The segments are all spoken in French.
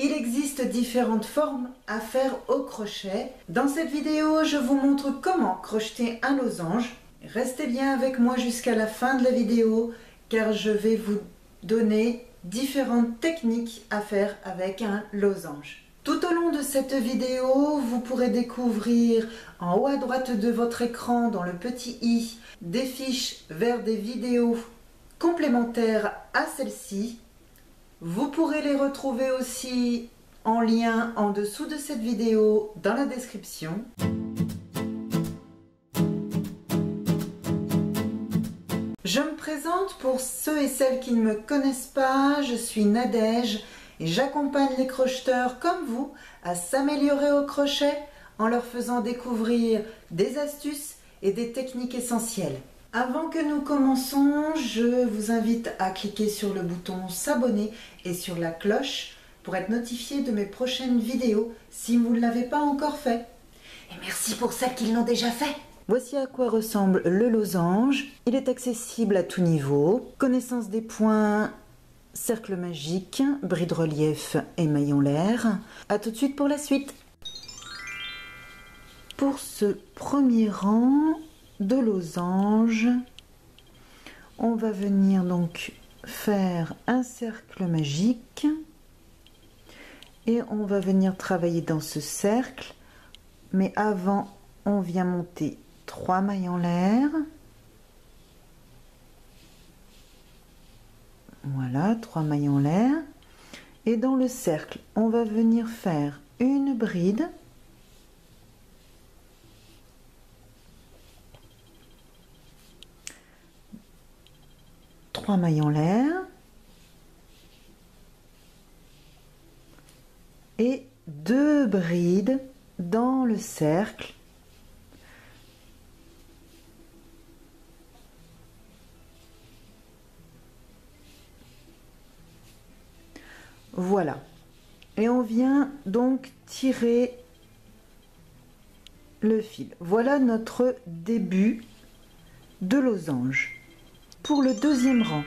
Il existe différentes formes à faire au crochet. Dans cette vidéo, je vous montre comment crocheter un losange. Restez bien avec moi jusqu'à la fin de la vidéo car je vais vous donner différentes techniques à faire avec un losange. Tout au long de cette vidéo, vous pourrez découvrir en haut à droite de votre écran, dans le petit i, des fiches vers des vidéos complémentaires à celle-ci. Vous pourrez les retrouver aussi en lien en dessous de cette vidéo dans la description. Je me présente pour ceux et celles qui ne me connaissent pas, je suis Nadège et j'accompagne les crocheteurs comme vous à s'améliorer au crochet en leur faisant découvrir des astuces et des techniques essentielles. Avant que nous commençons, je vous invite à cliquer sur le bouton s'abonner et sur la cloche pour être notifié de mes prochaines vidéos si vous ne l'avez pas encore fait. Et merci pour celles qui l'ont déjà fait. Voici à quoi ressemble le losange. Il est accessible à tout niveau. Connaissance des points, cercle magique, bride relief et maillon l'air. A tout de suite pour la suite. Pour ce premier rang de losange, on va venir donc faire un cercle magique et on va venir travailler dans ce cercle, mais avant on vient monter 3 mailles en l'air. Voilà, 3 mailles en l'air, et dans le cercle on va venir faire une bride, mailles en l'air et 2 brides dans le cercle. Voilà, et on vient donc tirer le fil. Voilà notre début de losange. Pour le deuxième rang,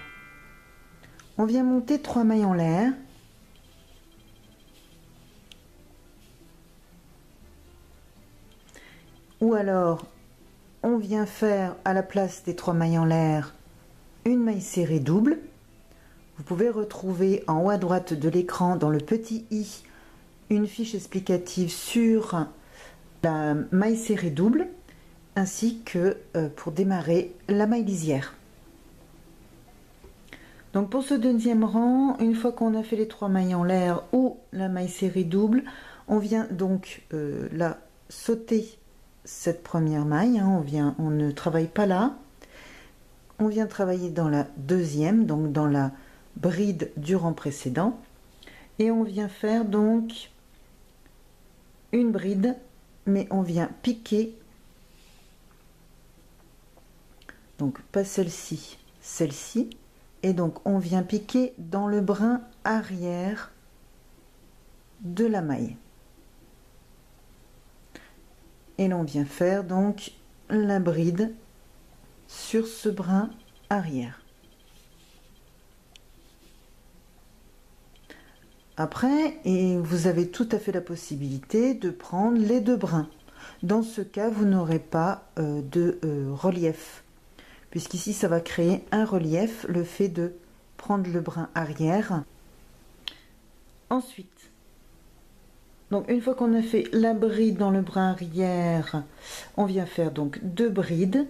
on vient monter 3 mailles en l'air, ou alors on vient faire à la place des 3 mailles en l'air une maille serrée double. Vous pouvez retrouver en haut à droite de l'écran dans le petit i une fiche explicative sur la maille serrée double ainsi que pour démarrer la maille lisière. Donc pour ce deuxième rang, une fois qu'on a fait les 3 mailles en l'air ou la maille serrée double, on vient donc là sauter cette première maille, hein, on ne travaille pas là, on vient travailler dans la deuxième, donc dans la bride du rang précédent, et on vient faire donc une bride, mais on vient piquer, donc pas celle-ci, celle-ci. Et donc on vient piquer dans le brin arrière de la maille. Et l'on vient faire donc la bride sur ce brin arrière. Après, et vous avez tout à fait la possibilité de prendre les 2 brins. Dans ce cas, vous n'aurez pas de relief, puisqu'ici ça va créer un relief, le fait de prendre le brin arrière. Ensuite, donc une fois qu'on a fait la bride dans le brin arrière, on vient faire donc 2 brides,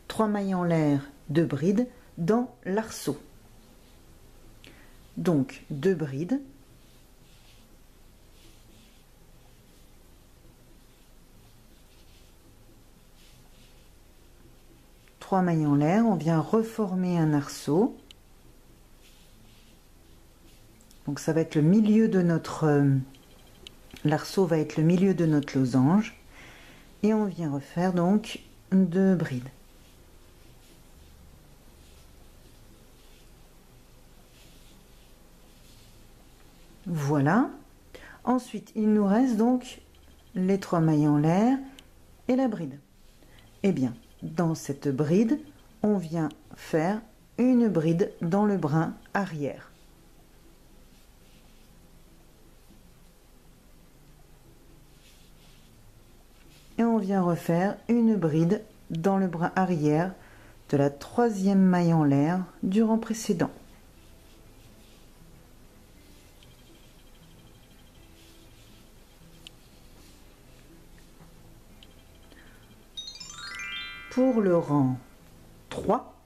3 mailles en l'air, 2 brides dans l'arceau. Donc 2 brides, mailles en l'air, on vient reformer un arceau. Donc ça va être le milieu de notre l'arceau va être le milieu de notre losange, et on vient refaire donc 2 brides. Voilà. Ensuite, il nous reste donc les 3 mailles en l'air et la bride. Eh bien, dans cette bride, on vient faire une bride dans le brin arrière. on vient refaire une bride dans le brin arrière de la troisième maille en l'air du rang précédent. Pour le rang 3,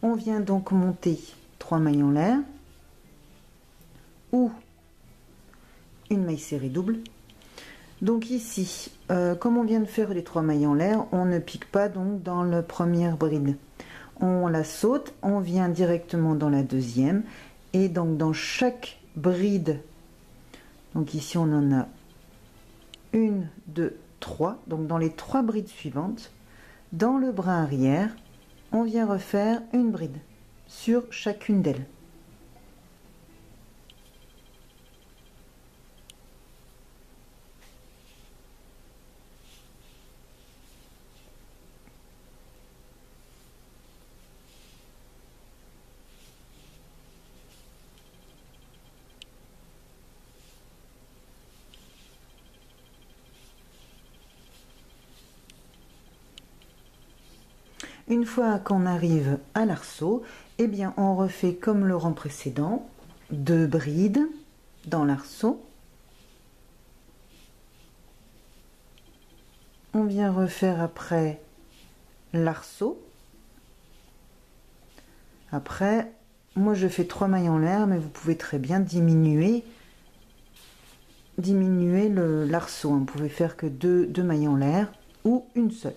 on vient donc monter 3 mailles en l'air ou une maille serrée double. Donc ici, comme on vient de faire les 3 mailles en l'air, on ne pique pas donc dans la première bride. On la saute, on vient directement dans la deuxième et donc dans chaque bride, donc ici on en a 1, 2, 3, donc dans les 3 brides suivantes, dans le brin arrière, on vient refaire une bride sur chacune d'elles. Une fois qu'on arrive à l'arceau, eh bien on refait comme le rang précédent, 2 brides dans l'arceau. On vient refaire après l'arceau. Après, moi je fais 3 mailles en l'air, mais vous pouvez très bien diminuer l'arceau. Vous pouvez faire que 2 mailles en l'air ou une seule.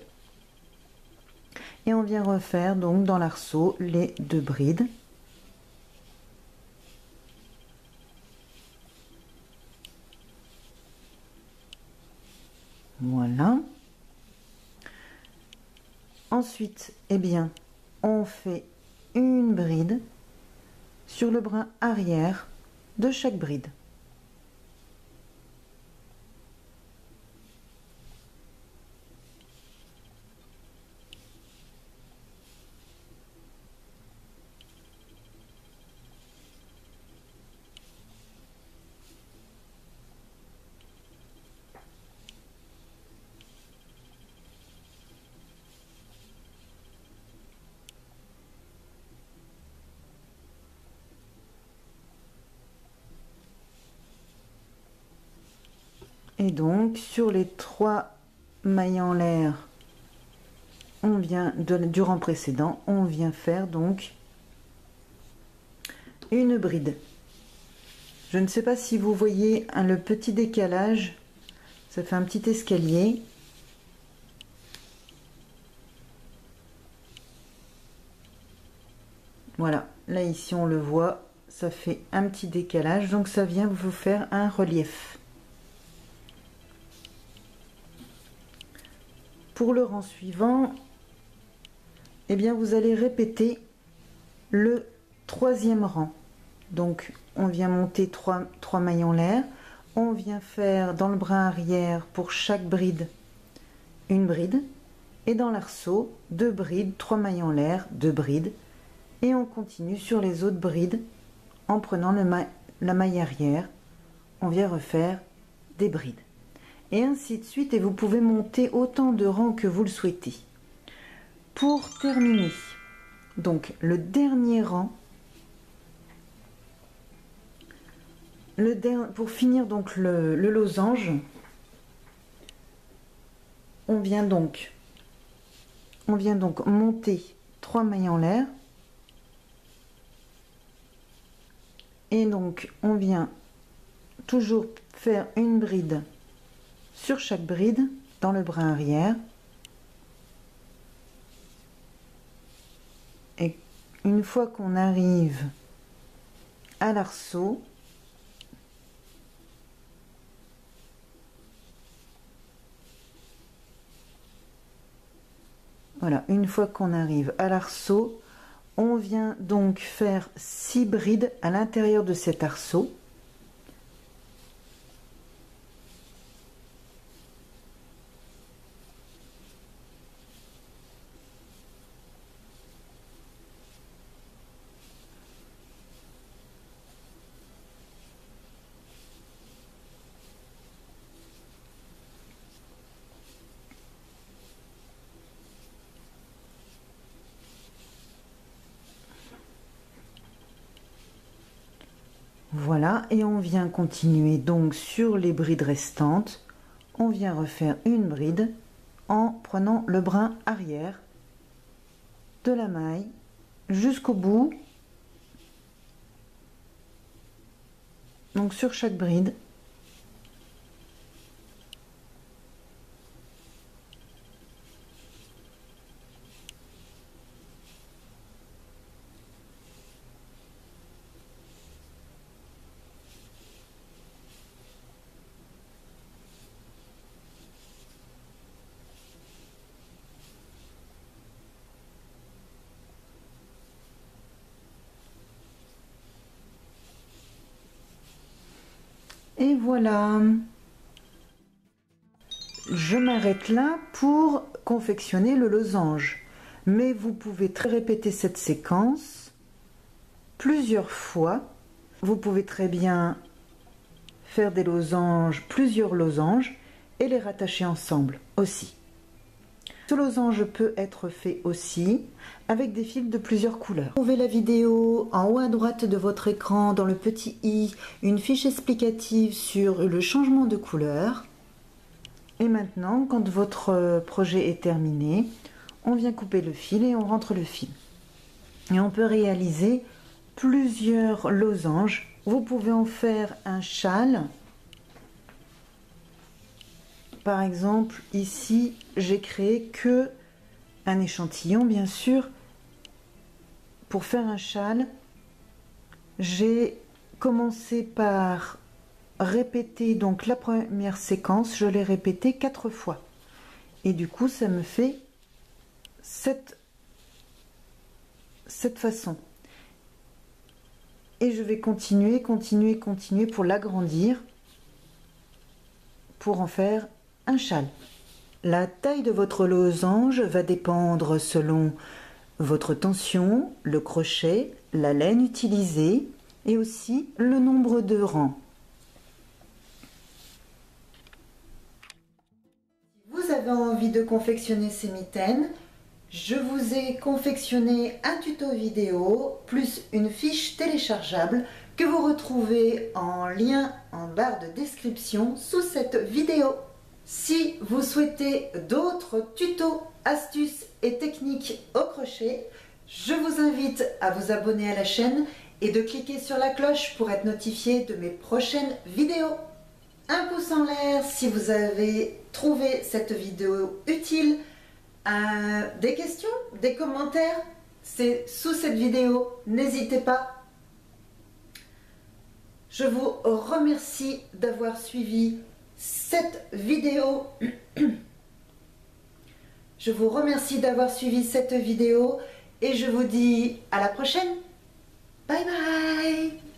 Et on vient refaire donc dans l'arceau les 2 brides. Voilà. Ensuite, eh bien, on fait une bride sur le brin arrière de chaque bride. Et donc sur les 3 mailles en l'air, on vient du rang précédent, on vient faire donc une bride. Je ne sais pas si vous voyez le petit décalage, ça fait un petit escalier. Voilà, là ici on le voit, ça fait un petit décalage, donc ça vient vous faire un relief. Pour le rang suivant, eh bien vous allez répéter le 3e rang. Donc on vient monter 3 mailles en l'air, on vient faire dans le brin arrière pour chaque bride une bride, et dans l'arceau 2 brides, 3 mailles en l'air, 2 brides, et on continue sur les autres brides en prenant la maille arrière, on vient refaire des brides. Et ainsi de suite, et vous pouvez monter autant de rangs que vous le souhaitez. Pour terminer, donc le dernier rang, pour finir donc le losange, on vient donc monter 3 mailles en l'air, et donc on vient toujours faire une bride sur chaque bride dans le brin arrière, et une fois qu'on arrive à l'arceau, voilà, une fois qu'on arrive à l'arceau, on vient donc faire 6 brides à l'intérieur de cet arceau. Voilà, et on vient continuer donc sur les brides restantes. On vient refaire une bride en prenant le brin arrière de la maille jusqu'au bout. Donc sur chaque bride. Et voilà, je m'arrête là pour confectionner le losange. Mais vous pouvez très répéter cette séquence plusieurs fois. Vous pouvez très bien faire des losanges, plusieurs losanges, et les rattacher ensemble aussi. Ce losange peut être fait aussi avec des fils de plusieurs couleurs. Trouvez la vidéo en haut à droite de votre écran, dans le petit i, une fiche explicative sur le changement de couleur. Et maintenant, quand votre projet est terminé, on vient couper le fil et on rentre le fil. Et on peut réaliser plusieurs losanges. Vous pouvez en faire un châle. Par exemple, ici, j'ai créé que un échantillon, bien sûr. Pour faire un châle, j'ai commencé par répéter donc la première séquence, je l'ai répétée 4 fois. Et du coup, ça me fait cette façon. Et je vais continuer pour l'agrandir, pour en faire un châle. La taille de votre losange va dépendre selon votre tension, le crochet, la laine utilisée et aussi le nombre de rangs. Si vous avez envie de confectionner ces mitaines, je vous ai confectionné un tuto vidéo plus une fiche téléchargeable que vous retrouvez en lien en barre de description sous cette vidéo. Si vous souhaitez d'autres tutos, astuces et techniques au crochet, je vous invite à vous abonner à la chaîne et de cliquer sur la cloche pour être notifié de mes prochaines vidéos. Un pouce en l'air si vous avez trouvé cette vidéo utile. Des questions, des commentaires, c'est sous cette vidéo, n'hésitez pas. Je vous remercie d'avoir suivi cette vidéo. Je vous remercie d'avoir suivi cette vidéo et je vous dis à la prochaine. Bye bye.